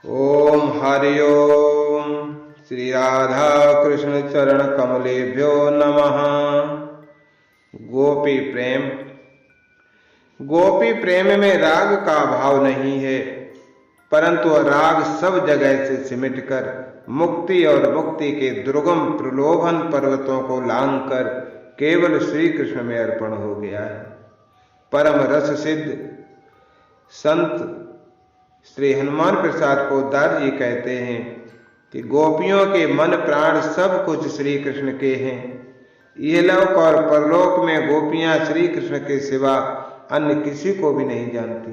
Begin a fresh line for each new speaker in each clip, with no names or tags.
ओम हरि ओम। श्री राधा कृष्ण चरण कमलेभ्यो नमः। गोपी प्रेम। गोपी प्रेम में राग का भाव नहीं है, परंतु राग सब जगह से सिमटकर मुक्ति और मुक्ति के दुर्गम प्रलोभन पर्वतों को लांघकर केवल श्री कृष्ण में अर्पण हो गया है। परम रस सिद्ध संत श्री हनुमान प्रसाद पोद्दार जी कहते हैं कि गोपियों के मन प्राण सब कुछ श्री कृष्ण के हैं। यह लोक और परलोक में गोपियां श्री कृष्ण के सिवा अन्य किसी को भी नहीं जानती।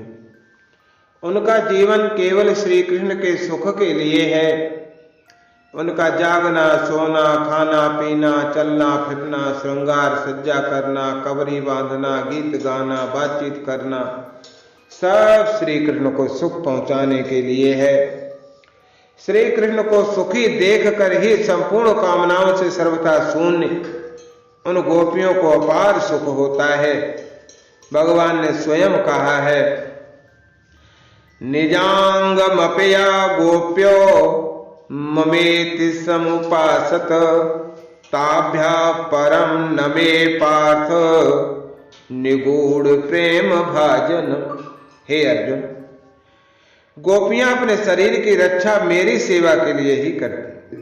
उनका जीवन केवल श्री कृष्ण के सुख के लिए है। उनका जागना, सोना, खाना पीना, चलना फिरना, श्रृंगार सज्जा करना, कबरी बांधना, गीत गाना, बातचीत करना सब श्री कृष्ण को सुख पहुंचाने के लिए है। श्री कृष्ण को सुखी देखकर ही संपूर्ण कामनाओं से सर्वथा शून्य उन गोपियों को अपार सुख होता है। भगवान ने स्वयं कहा है, निजांगमपया गोप्यो ममेति समुपासत ताभ्या परम न मे पार्थ निगूढ़ प्रेम भाजन। हे अर्जुन, गोपियां अपने शरीर की रक्षा मेरी सेवा के लिए ही करती।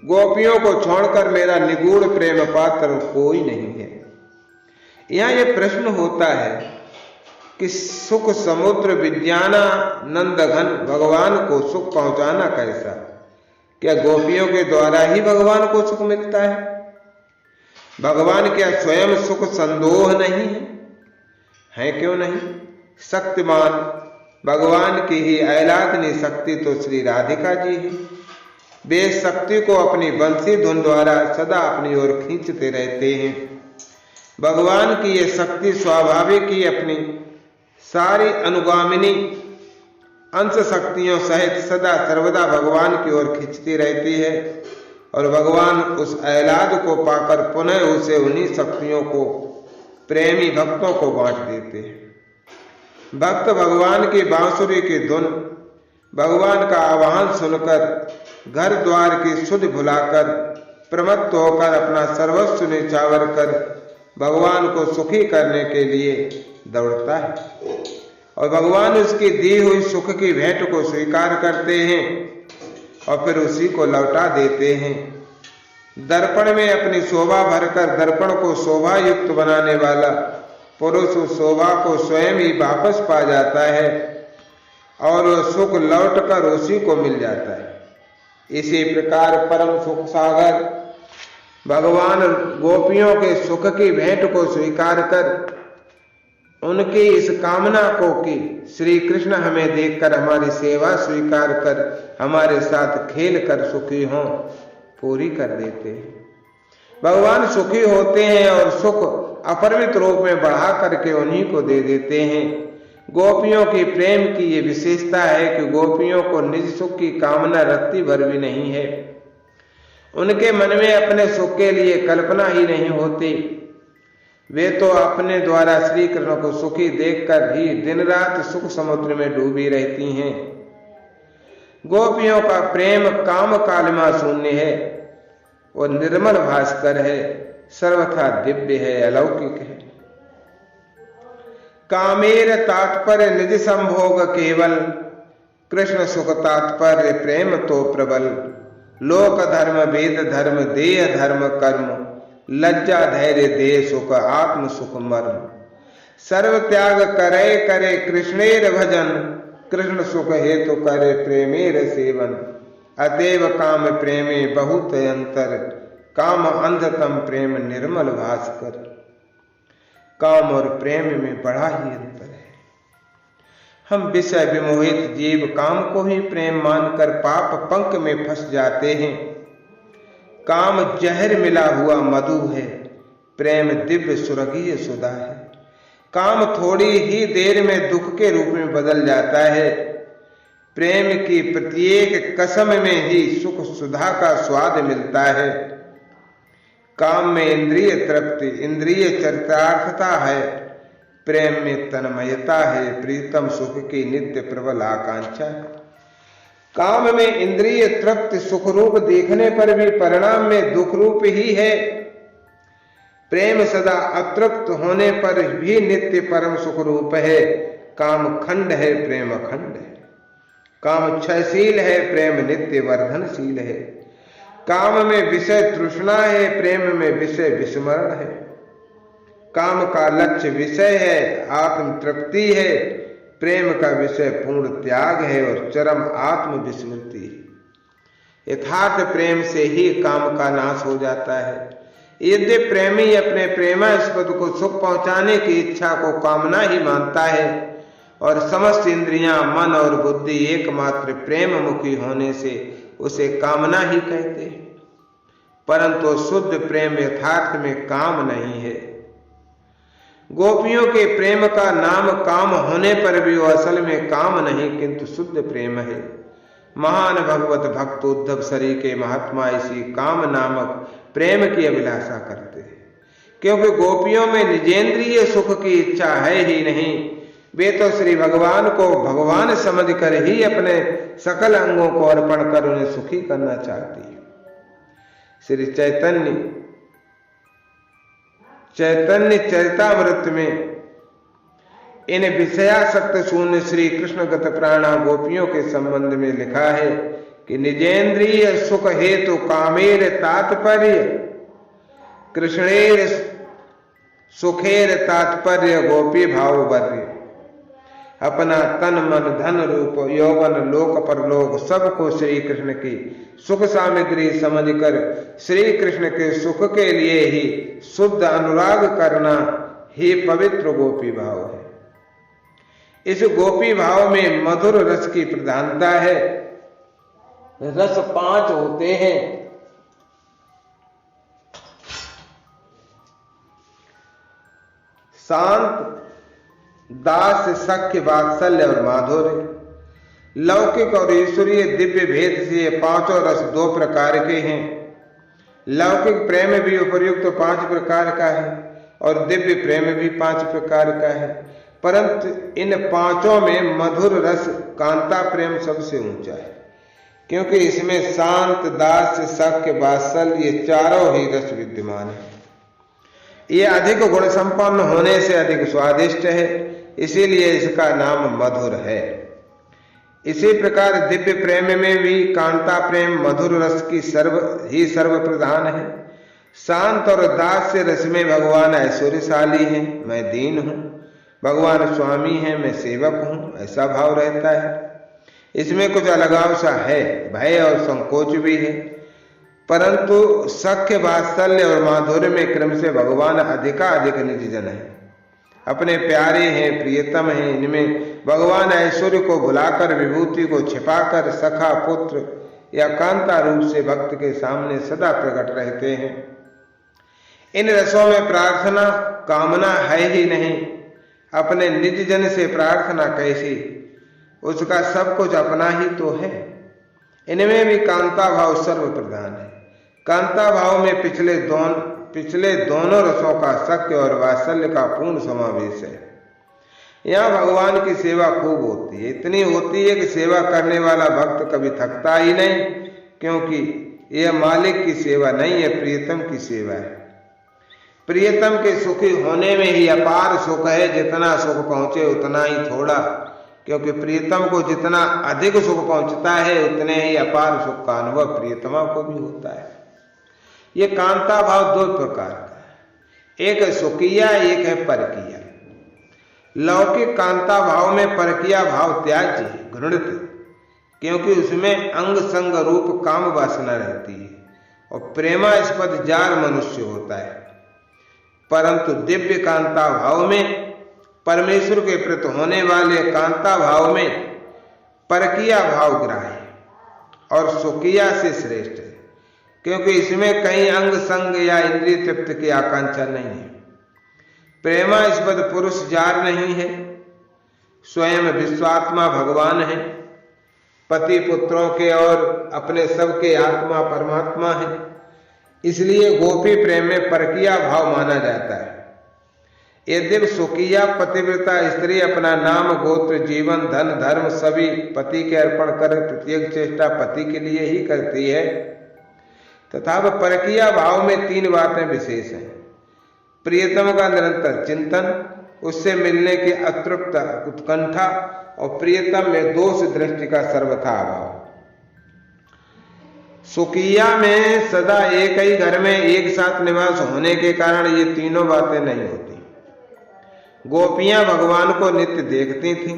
गोपियों को छोड़कर मेरा निगूढ़ प्रेम पात्र कोई नहीं है। यहां यह प्रश्न होता है कि सुख समुद्र विज्ञानानंद घन भगवान को सुख पहुंचाना कैसा? क्या गोपियों के द्वारा ही भगवान को सुख मिलता है? भगवान क्या स्वयं सुख संदोह नहीं है? क्यों नहीं? शक्तिमान भगवान की ही ऐलादनी शक्ति तो श्री राधिका जी है। वे शक्ति को अपनी बंसी धुन द्वारा सदा अपनी ओर खींचते रहते हैं। भगवान की ये शक्ति स्वाभाविक ही अपनी सारी अनुगामिनी अंश शक्तियों सहित सदा सर्वदा भगवान की ओर खींचती रहती है और भगवान उस ऐलाद को पाकर पुनः उसे उन्हीं शक्तियों को प्रेमी भक्तों को बांट देते हैं। भक्त भगवान की बांसुरी की धुन, भगवान का आह्वान सुनकर घर द्वार की सुध भुलाकर प्रमत्त होकर अपना सर्वस्व निछावर कर भगवान को सुखी करने के लिए दौड़ता है और भगवान उसकी दी हुई सुख की भेंट को स्वीकार करते हैं और फिर उसी को लौटा देते हैं। दर्पण में अपनी शोभा भरकर दर्पण को शोभा युक्त बनाने वाला पुरुष उस शोभा को स्वयं ही वापस पा जाता है और वह सुख लौटकर उसी को मिल जाता है। इसी प्रकार परम सुख सागर भगवान गोपियों के सुख की भेंट को स्वीकार कर उनकी इस कामना को कि श्री कृष्ण हमें देखकर हमारी सेवा स्वीकार कर हमारे साथ खेल कर सुखी हों, पूरी कर देते हैं। भगवान सुखी होते हैं और सुख अपरिमित रूप में बढ़ा करके उन्हीं को दे देते हैं। गोपियों की प्रेम की ये विशेषता है कि गोपियों को निज सुख की कामना रत्ती भर भी नहीं है। उनके मन में अपने सुख के लिए कल्पना ही नहीं होती। वे तो अपने द्वारा श्री कृष्ण को सुखी देखकर ही दिन रात सुख समुद्र में डूबी रहती हैं। गोपियों का प्रेम काम कालिमा शून्य है, वो निर्मल भास्कर है, सर्वथा दिव्य है, अलौकिक है। कामेर तात्पर्य निज संभोग केवल कृष्ण सुख तात्पर्य प्रेम तो प्रबल। लोक धर्म वेद धर्म देह धर्म कर्म लज्जा धैर्य देह सुख आत्म सुख मर्म। सर्व त्याग करे करे कृष्णेर भजन कृष्ण सुख हेतु करे प्रेमेर सेवन। अतएव काम प्रेमे बहुत अंतर काम अंधतम प्रेम निर्मल भास्कर। काम और प्रेम में बड़ा ही अंतर है। हम विषय विमोहित जीव काम को ही प्रेम मानकर पाप पंख में फंस जाते हैं। काम जहर मिला हुआ मधु है, प्रेम दिव्य सुरगीय सुधा है। काम थोड़ी ही देर में दुख के रूप में बदल जाता है। प्रेम की प्रत्येक कसम में ही सुख सुधा का स्वाद मिलता है। काम में इंद्रिय तृप्ति इंद्रिय चरितार्थता है, प्रेम में तन्मयता है, प्रीतम सुख की नित्य प्रबल आकांक्षा है। काम में इंद्रिय तृप्ति सुख रूप देखने पर भी परिणाम में दुख रूप ही है। प्रेम सदा अतृप्त होने पर भी नित्य परम सुख रूप है। काम खंड है, प्रेम अखंड है। काम क्षयशील है, प्रेम नित्य वर्धनशील है। काम में विषय तृष्णा है, प्रेम में विषय विस्मरण है। काम का लक्ष्य विषय है, आत्म तृप्ति है। प्रेम का विषय पूर्ण त्याग है और चरम आत्म विस्मृति है। यथार्थ प्रेम से ही काम का नाश हो जाता है। यदि प्रेमी अपने प्रेमास्पद को सुख पहुंचाने की इच्छा को कामना ही मानता है और समस्त इंद्रियां, मन और बुद्धि एकमात्र प्रेम मुखी होने से उसे कामना ही कहते हैं, परंतु शुद्ध प्रेम यथार्थ में काम नहीं है। गोपियों के प्रेम का नाम काम होने पर भी वो असल में काम नहीं किंतु शुद्ध प्रेम है। महान भगवत भक्त उद्धव सरी के महात्मा इसी काम नामक प्रेम की अभिलाषा करते हैं, क्योंकि गोपियों में निजेंद्रिय सुख की इच्छा है ही नहीं। वे तो श्री भगवान को भगवान समझकर ही अपने सकल अंगों को अर्पण कर उन्हें सुखी करना चाहती है। श्री चैतन्य चरितामृत में इन विषयासक्त शून्य श्री कृष्ण गत प्राणा गोपियों के संबंध में लिखा है कि निजेंद्रिय सुख हेतु कामेर तात्पर्य कृष्णेर सुखेर तात्पर्य गोपी भाव वर्य। अपना तन मन धन रूप यौवन लोक परलोक सबको श्री कृष्ण की सुख सामग्री समझकर श्री कृष्ण के सुख के लिए ही शुद्ध अनुराग करना ही पवित्र गोपी भाव है। इस गोपी भाव में मधुर रस की प्रधानता है। रस 5 होते हैं। शांत, दास, सख्य, वात्सल्य और माधुर्य। लौकिक और ईश्वरीय दिव्य भेद से ये 5 रस 2 प्रकार के हैं। लौकिक प्रेम भी उपर्युक्त 5 प्रकार का है और दिव्य प्रेम भी 5 प्रकार का है, परंतु इन 5 में मधुर रस कांता प्रेम सबसे ऊंचा है, क्योंकि इसमें शांत, दास, सख्य, वात्सल्य ये चारों ही रस विद्यमान है। ये अधिक गुण संपन्न होने से अधिक स्वादिष्ट है, इसीलिए इसका नाम मधुर है। इसी प्रकार दिव्य प्रेम में भी कांता प्रेम मधुर रस की सर्व प्रधान है। शांत और दास्य रस में भगवान ऐश्वर्यशाली हैं, मैं दीन हूं, भगवान स्वामी हैं, मैं सेवक हूं, ऐसा भाव रहता है। इसमें कुछ अलगाव सा है, भय और संकोच भी है, परंतु सख्य, वात्सल्य और माधुर्य में क्रम से भगवान अधिकाधिक निज जन है, अपने प्यारे हैं, प्रियतम हैं। इनमें भगवान ऐश्वर्य को भुलाकर, विभूति को छिपाकर सखा, पुत्र या कांता रूप से भक्त के सामने सदा प्रकट रहते हैं। इन रसों में प्रार्थना कामना है ही नहीं। अपने निज जन से प्रार्थना कैसी, उसका सब कुछ अपना ही तो है। इनमें भी कांता भाव सर्व प्रधान है। कांता भाव में पिछले दोनों रसों का सख्य और वात्सल्य का पूर्ण समावेश है। यहाँ भगवान की सेवा खूब होती है, इतनी होती है कि सेवा करने वाला भक्त कभी थकता ही नहीं, क्योंकि यह मालिक की सेवा नहीं है, प्रियतम की सेवा है। प्रियतम के सुखी होने में ही अपार सुख है। जितना सुख पहुंचे उतना ही थोड़ा, क्योंकि प्रियतम को जितना अधिक सुख पहुंचता है उतने ही अपार सुख का अनुभव प्रियतमा को भी होता है। ये कांता भाव 2 प्रकार का है, एक है सुकिया, एक है परकिया। लौकिक कांता भाव में परकिया भाव त्याज्य है, घृणित, क्योंकि उसमें अंग संग रूप काम वासना रहती है और प्रेमास्पद जार मनुष्य होता है। परंतु दिव्य कांता भाव में, परमेश्वर के प्रति होने वाले कांता भाव में परकिया भाव ग्राह्य और सुकिया से श्रेष्ठ है, क्योंकि इसमें कहीं अंग संग या इंद्रिय तृप्ति की आकांक्षा नहीं है। प्रेमास्पद पुरुष जार नहीं है, स्वयं विश्वात्मा भगवान है, पति पुत्रों के और अपने सबके आत्मा परमात्मा है। इसलिए गोपी प्रेम में परकिया भाव माना जाता है। यद्यपि स्वकीय पतिव्रता स्त्री अपना नाम, गोत्र, जीवन, धन, धर्म सभी पति के अर्पण कर प्रत्येक चेष्टा पति के लिए ही करती है, तथा परकीय भाव में 3 बातें विशेष हैं। प्रियतम का निरंतर चिंतन, उससे मिलने की अतृप्त उत्कंठा और प्रियतम में दोष दृष्टि का सर्वथा अभाव। स्वकीय में सदा एक ही घर में एक साथ निवास होने के कारण ये तीनों बातें नहीं होती। गोपियां भगवान को नित्य देखती थीं,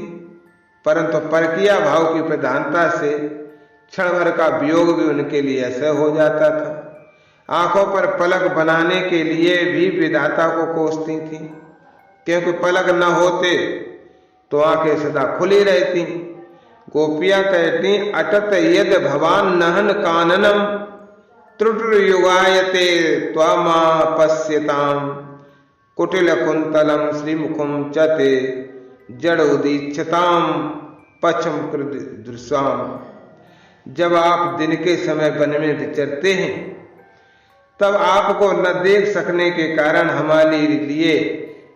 परंतु परकीय भाव की प्रधानता से क्षण भर का वियोग भी उनके लिए असह्य हो जाता था। आंखों पर पलक बनाने के लिए भी विधाता को कोसती थीं, क्योंकि पलक न होते तो आंखें सदा खुली रहती। गोपियां कहती, अटत यद भवान नहन काननम त्रुटुर युगायते त्वमा पश्यताम कुटिल कुंतलम श्रीमुखम चते जड़ उदीक्षताम पश्चिम दृश्याम। जब आप दिन के समय वन में विचरते हैं, तब आपको न देख सकने के कारण हमारे लिए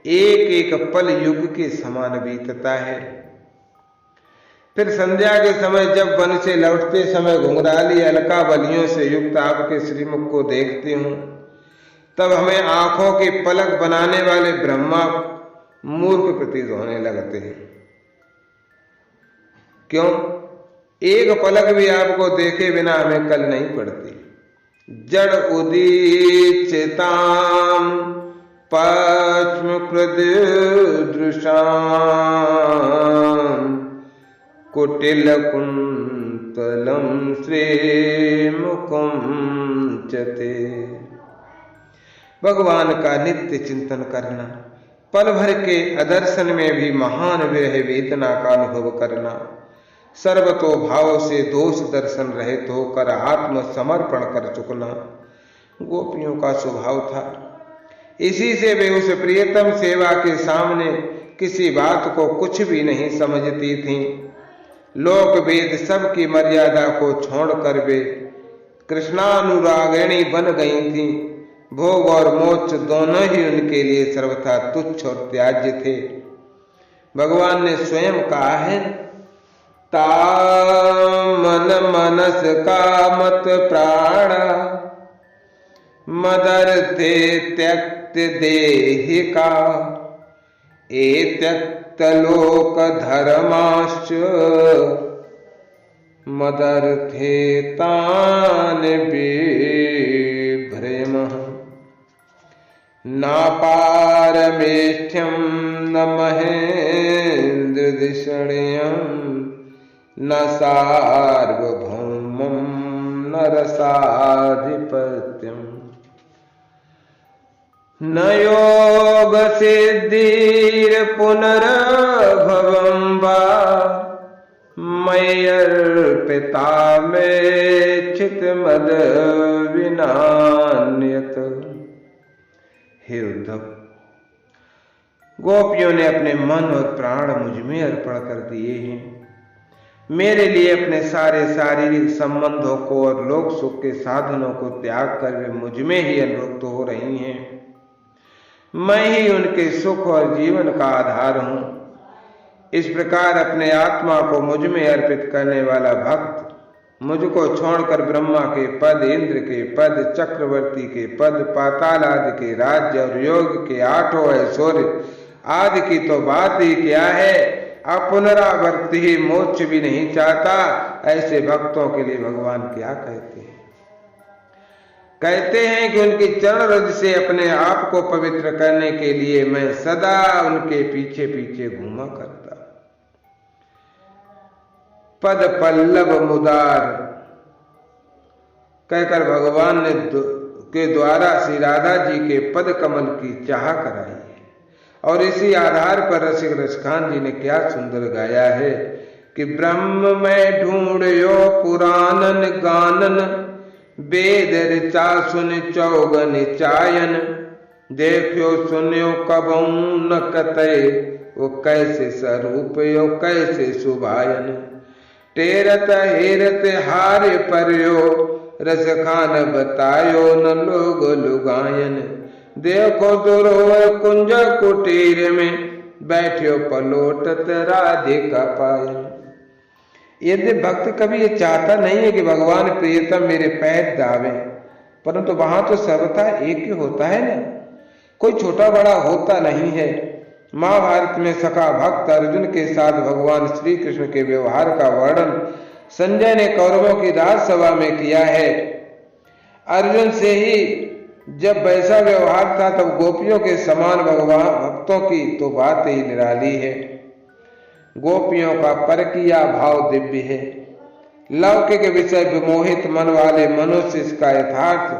एक एक पल युग के समान बीतता है। फिर संध्या के समय जब वन से लौटते समय घुंघराली अलका बलियों से युक्त आपके श्रीमुख को देखती हूं, तब हमें आंखों की पलक बनाने वाले ब्रह्मा मूर्ख प्रतीत होने लगते हैं। क्यों? एक पलक भी आपको देखे बिना हमें कल नहीं पड़ती। जड़ उदीक्षिताम पश्चिम दृशाम कुटिल कुंतलम श्रीमुखम चते। भगवान का नित्य चिंतन करना, पल भर के अदर्शन में भी महान विरह वेदना का अनुभव करना, सर्वतो भाव से दोष दर्शन रहित होकर आत्म समर्पण कर चुकना गोपियों का स्वभाव था। इसी से वे उस प्रियतम सेवा के सामने किसी बात को कुछ भी नहीं समझती थीं। लोक वेद सबकी मर्यादा को छोड़कर वे कृष्णानुरागिणी बन गई थीं। भोग और मोक्ष दोनों ही उनके लिए सर्वथा तुच्छ और त्याज्य थे। भगवान ने स्वयं कहा है, तामन मनस का मत प्राण मदर्थे त्यक्त देहिका ए त्यक्त लोक धर्माश्च मदर्थे तान बिभ्रमः नापारमेष्ठ्यं न महेन्द्रदिषण्यं न सार्वभौमं न रसाधिपत्यम् न योग सिद्धिर पुनर्भवं वा मय्यर्पिता मे चित्तमद विनान्यत। हे उद्धव, गोपियों ने अपने मन और प्राण मुझ में अर्पण कर दिए हैं। मेरे लिए अपने सारे शारीरिक संबंधों को और लोक सुख के साधनों को त्याग कर वे मुझ में ही अनुरक्त हो रही हैं। मैं ही उनके सुख और जीवन का आधार हूं। इस प्रकार अपने आत्मा को मुझ में अर्पित करने वाला भक्त मुझको छोड़कर ब्रह्मा के पद, इंद्र के पद, चक्रवर्ती के पद, पाताल आदि के राज्य और योग के 8 ऐश्वर्य आदि की तो बात ही क्या है, पुनरावर्ती ही मोक्ष भी नहीं चाहता। ऐसे भक्तों के लिए भगवान क्या कहते हैं? कहते हैं कि उनकी चरण रज से अपने आप को पवित्र करने के लिए मैं सदा उनके पीछे पीछे घूमा करता। पद पल्लव मुदार कहकर भगवान ने के द्वारा श्री राधा जी के पद कमल की चाह कराई है। और इसी आधार पर रसिक रसखान जी ने क्या सुंदर गाया है कि ब्रह्म में ढूंढयो पुराणन गानन वेद ऋचा सुन चौगन चायन देखो सुन्यो कबऊ न कतय वो कैसे स्वरूप यो कैसे सुभायन टेरत हेरत हारे परयो रस खान बतायो न लोग लुगायन देखो दुरोय कुंज कुटीर में, बैठो पलोटत राधिका पायल। यदि भक्त कभी ये चाहता नहीं है कि भगवान प्रियतम मेरे पैर दावे, परंतु वहां तो सर्वथा एक ही होता है ना, कोई छोटा बड़ा होता नहीं है। महाभारत में सखा भक्त अर्जुन के साथ भगवान श्री कृष्ण के व्यवहार का वर्णन संजय ने कौरवों की राजसभा में किया है। अर्जुन से ही जब वैसा व्यवहार था तब गोपियों के समान भगवान भक्तों की तो बात ही निराली है। गोपियों का परकिया भाव दिव्य है। लौकिक विषय विमोहित मन वाले मनुष्य इसका यथार्थ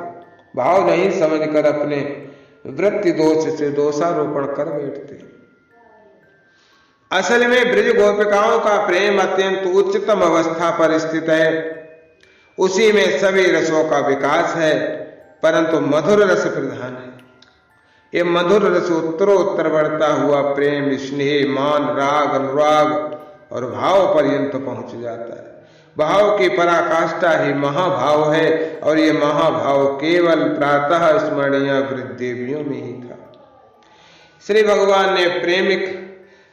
भाव नहीं समझकर अपने वृत्ति दोष से दोषारोपण कर बैठते। असल में ब्रज गोपिकाओं का प्रेम अत्यंत उच्चतम अवस्था पर स्थित है। उसी में सभी रसों का विकास है, परंतु मधुर रस प्रधान है। ये मधुर रस उत्तरोत्तर बढ़ता हुआ प्रेम, स्नेह, मान, राग, अनुराग और भाव पर्यंत पहुंच जाता है। भाव की पराकाष्ठा ही महाभाव है, और ये महाभाव केवल प्रातः स्मरणीय वृद्देवियों में ही था। श्री भगवान ने प्रेमिक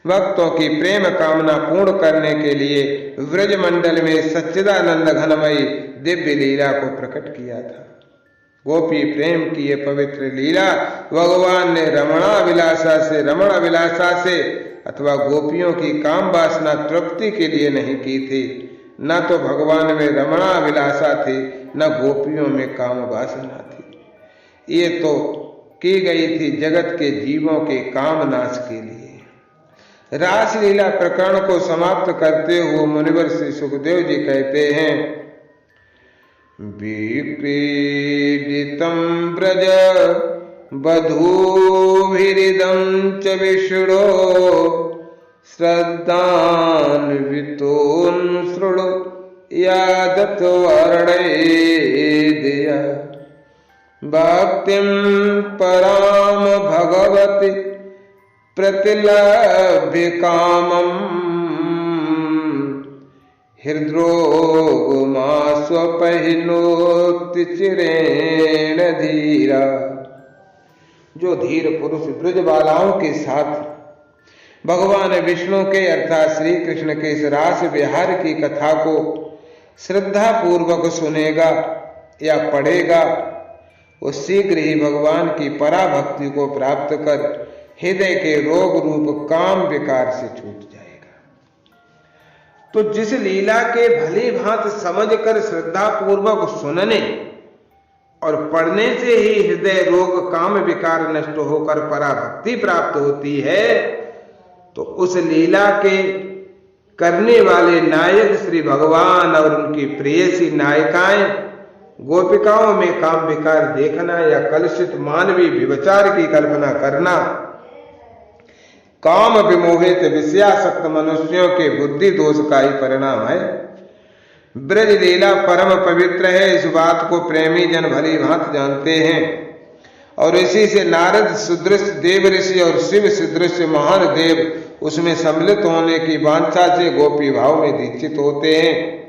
भक्तों की प्रेम कामना पूर्ण करने के लिए व्रज मंडल में सच्चिदानंद घनमयी दिव्य लीला को प्रकट किया था। गोपी प्रेम की ये पवित्र लीला भगवान ने रमण अभिलाषा से अथवा गोपियों की काम वासना तृप्ति के लिए नहीं की थी। न तो भगवान में रमणा अभिलाषा थी, न गोपियों में काम वासना थी। ये तो की गई थी जगत के जीवों के काम नाश के लिए। रासलीला प्रकरण को समाप्त करते हुए मुनिवर श्री सुखदेव जी कहते हैं, विक्रीडितं व्रज वधूभिरिदं च विष्णो श्रद्धान्वितोऽनुसृणु यादत वर्णयेद्य भक्तिं पराम भगवति प्रतिलभ्य कामम् हृद्रोगमा स्वपहिनोति चिरेण धीरा। जो धीर पुरुष ब्रज बालाओं के साथ भगवान विष्णु के अर्थात श्री कृष्ण के इस रास विहार की कथा को श्रद्धा पूर्वक सुनेगा या पढ़ेगा, वो शीघ्र ही भगवान की पराभक्ति को प्राप्त कर हृदय के रोग रूप काम विकार से छूट जाएगा। तो जिस लीला के भली भांति समझकर श्रद्धा पूर्वक सुनने और पढ़ने से ही हृदय रोग काम विकार नष्ट होकर पराभक्ति प्राप्त होती है, तो उस लीला के करने वाले नायक श्री भगवान और उनकी प्रेयसी नायिकाएं गोपिकाओं में काम विकार देखना या कलुषित मानवीय विचार की कल्पना करना काम विमोहित विषयासक्त मनुष्यों के बुद्धि दोष का ही परिणाम है। ब्रज लीला परम पवित्र है, इस बात को प्रेमी जन भली भांति जानते हैं, और इसी से नारद सदृश देव ऋषि और शिव सदृश महान देव उसमें सम्मिलित होने की वांछा से गोपी भाव में दीक्षित होते हैं।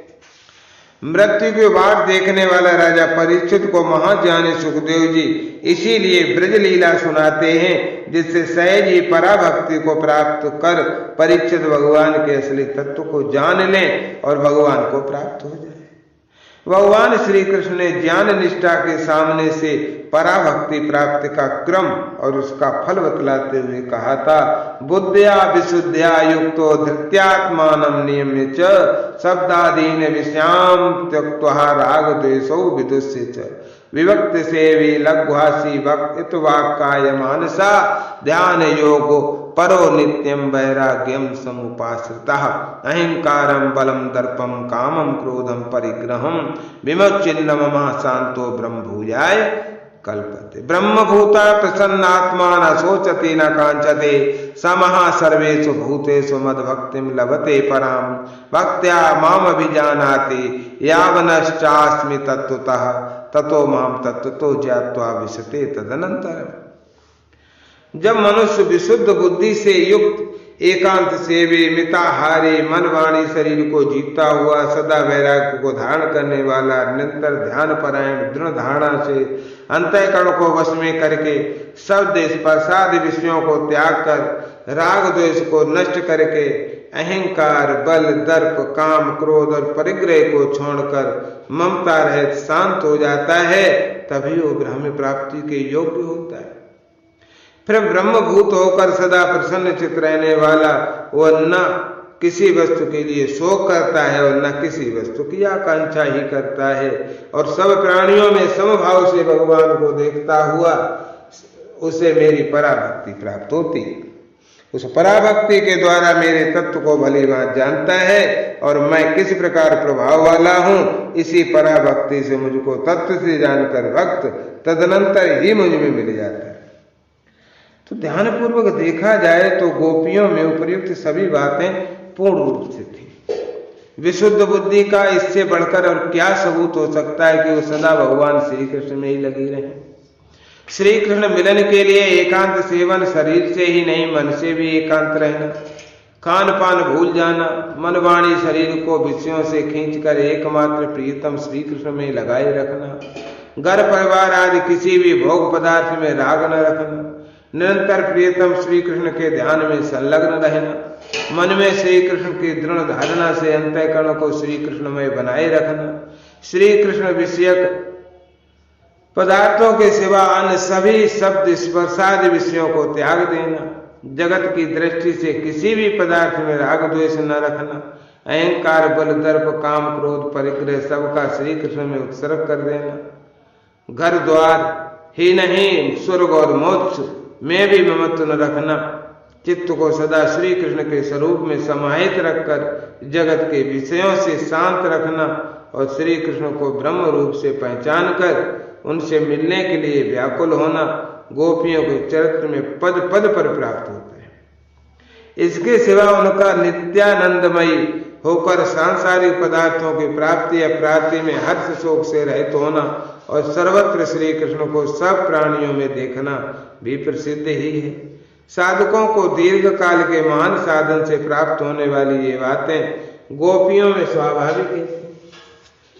मृत्यु की बाट देखने वाला राजा परीक्षित को महाज्ञानी सुखदेव जी इसीलिए ब्रज लीला सुनाते हैं, जिससे सहज ही पराभक्ति को प्राप्त कर परीक्षित भगवान के असली तत्व को जान लें और भगवान को प्राप्त हो जाए। भगवान श्री कृष्ण ने ज्ञान निष्ठा के सामने से पराभक्ति प्राप्ति का क्रम और उसका फल बतलाते हुए कहा था, बुद्धिया विशुद्धिया युक्तो धृत्यात्मानं नियम्य च शब्दादीन विषयां त्यक्त्वा राग द्वेषौ विदुष्य च विभक्ति सेवी लघ्वासी भक्त वाक्काय मानसा ध्यान योगो परो नित्यम वैराग्यम समुपाश्रितः अहंकारं बलम दर्पम कामं क्रोधम परिग्रहं विमुच्चिन्न मम शांतो ब्रह्मभूयाय कल्पते। ब्रह्मभूता प्रसन्नात्मा न शोचति न कांचते समः सर्वेषु भूतेषु मद्भक्तिं लभते पराम भक्त्या माम अभिजानाति यावनश्चास्मि तत्त्वतः ततो माम तत्त्वतो ज्ञात्वा विशते तदनंतरम्। जब मनुष्य विशुद्ध बुद्धि से युक्त एकांत सेवे मिताहारे, मन वाणी शरीर को जीतता हुआ, सदा वैराग्य को धारण करने वाला, निरंतर ध्यान परायण, दृढ़ धारणा से अंतःकरण को वश में करके, शब्द स्पर्शादि विषयों को त्याग कर, राग द्वेष को नष्ट करके, अहंकार, बल, दर्प, काम, क्रोध और परिग्रह को छोड़कर ममता रहित शांत हो जाता है, तभी वो ब्रह्म प्राप्ति के योग्य होता है। फिर ब्रह्मभूत होकर सदा प्रसन्न चित्त रहने वाला वह न किसी वस्तु के लिए शोक करता है और न किसी वस्तु की आकांक्षा ही करता है, और सब प्राणियों में समभाव से भगवान को देखता हुआ उसे मेरी पराभक्ति प्राप्त होती है। उस पराभक्ति के द्वारा मेरे तत्व को भली बात जानता है और मैं किस प्रकार प्रभाव वाला हूँ, इसी पराभक्ति से मुझको तत्व से जानकर भक्त तदनंतर ही मुझ में मिल जाता है। तो ध्यानपूर्वक देखा जाए तो गोपियों में उपयुक्त सभी बातें पूर्ण रूप से थी। विशुद्ध बुद्धि का इससे बढ़कर और क्या सबूत हो सकता है कि वो सदा भगवान श्री कृष्ण में ही लगी रहे। श्री कृष्ण मिलन के लिए एकांत सेवन, शरीर से ही नहीं मन से भी एकांत रहना, खान पान भूल जाना, मन वाणी शरीर को विषयों से खींचकर एकमात्र प्रियतम श्री कृष्ण में लगाए रखना, घर परिवार आदि किसी भी भोग पदार्थ में राग न रखना, निरंतर प्रियतम श्री कृष्ण के ध्यान में संलग्न रहना, मन में श्री कृष्ण की दृढ़ धारणा से अंतःकरण को श्री कृष्णमय बनाए रखना, श्री कृष्ण विषयक पदार्थों के सिवा अन्य सभी शब्द स्पर्शादि विषयों को त्याग देना, जगत की दृष्टि से किसी भी पदार्थ में राग द्वेष न रखना, अहंकार, बल, दर्प, काम, क्रोध, परिग्रह सबका श्री कृष्ण में उत्सर्ग कर देना, घर द्वार ही नहीं स्वर्ग और मोक्ष में भी ममत्व न रखना, चित्त को सदा श्री कृष्ण के स्वरूप में समाहित रखकर जगत के विषयों से शांत रखना और श्री कृष्ण को ब्रह्म रूप से पहचान कर उनसे मिलने के लिए व्याकुल होना गोपियों के चरित्र में पद पद पर प्राप्त होता है। इसके सिवा उनका नित्यानंदमयी होकर सांसारिक पदार्थों की प्राप्ति या प्राप्ति में हर्ष शोक से रहित होना और सर्वत्र श्री कृष्ण को सब प्राणियों में देखना भी प्रसिद्ध ही है। साधकों को दीर्घ काल के महान साधन से प्राप्त होने वाली ये बातें गोपियों में स्वाभाविक है।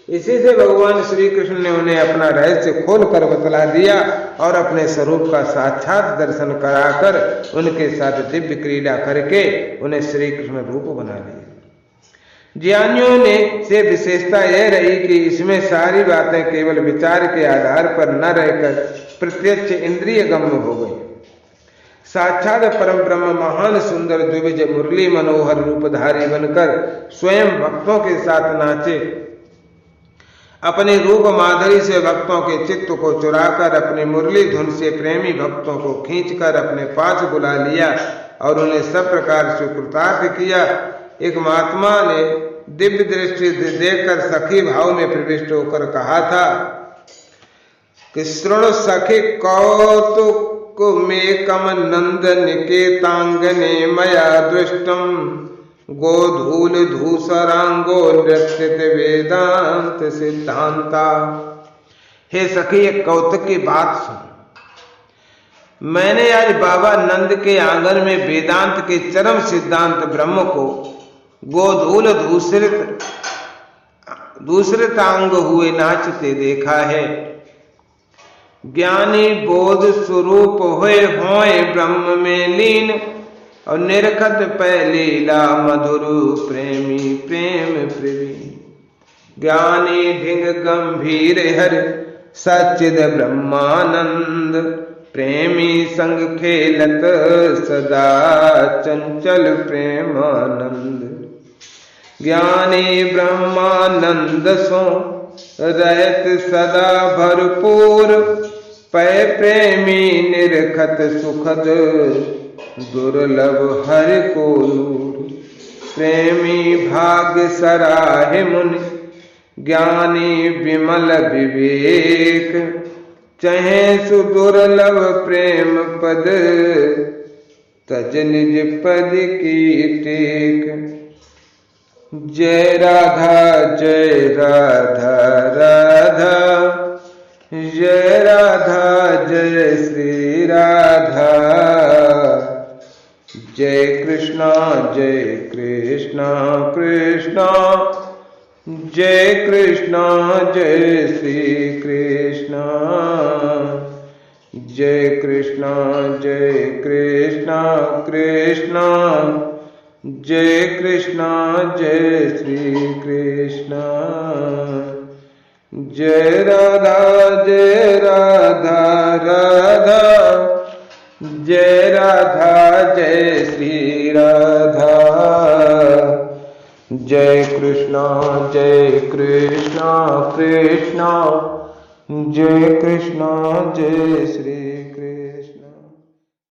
इसी से भगवान श्री कृष्ण ने उन्हें अपना रहस्य खोल कर बतला दिया और अपने स्वरूप का साक्षात दर्शन कराकर उनके साथ दिव्य क्रीड़ा करके उन्हें श्री कृष्ण रूप बना लिया। ज्ञानियों ने से विशेषता यह रही कि इसमें सारी बातें केवल विचार के आधार पर न रहकर प्रत्यक्ष इंद्रिय गम्य हो गई। साक्षात परम ब्रह्म महान सुंदर द्विज मुरली मनोहर रूपधारी बनकर स्वयं भक्तों के साथ नाचे, अपने रूप माधुरी से भक्तों के चित्त को चुराकर अपनी मुरली धुन से प्रेमी भक्तों को खींचकर अपने पास बुला लिया और उन्हें सब प्रकार से कृतार्थ किया। एक महात्मा ने दिव्य दृष्टि देखकर सखी भाव में प्रविष्ट होकर कहा था कि श्रृणु सखी कौतुक में कम नंद निकेतांगने मया दृष्टम गोधूल धूसरांगो नृत्य वेदांत सिद्धांता। हे सखी, एक कौतुक की बात सुन। मैंने आज बाबा नंद के आंगन में वेदांत के चरम सिद्धांत ब्रह्म को गोधूल दूसरितांग हुए नाचते देखा है। ज्ञानी बोध स्वरूप होए ब्रह्म में लीन और निरखत लीला मधुर प्रेमी प्रेम प्रवीण। ज्ञानी ढिंग गंभीर हर सच्चिद ब्रह्मानंद प्रेमी संग खेलत सदा चंचल प्रेमानंद। ज्ञानी ब्रह्मानंद सो रहत सदा भरपूर पै प्रेमी निरखत सुखद दुर्लभ हरि को नूर। प्रेमी भाग्य सराहे मुनि ज्ञानी विमल विवेक चहे सुदुर्लभ प्रेम पद तज निज पद की टेक। जय राधा राधा जय राधा जय श्री राधा। जय कृष्णा कृष्णा जय श्री कृष्णा जय कृष्णा कृष्णा जय कृष्णा जय श्री कृष्णा जय राधा राधा जय श्री राधा जय कृष्णा कृष्णा जय कृष्णा जय श्री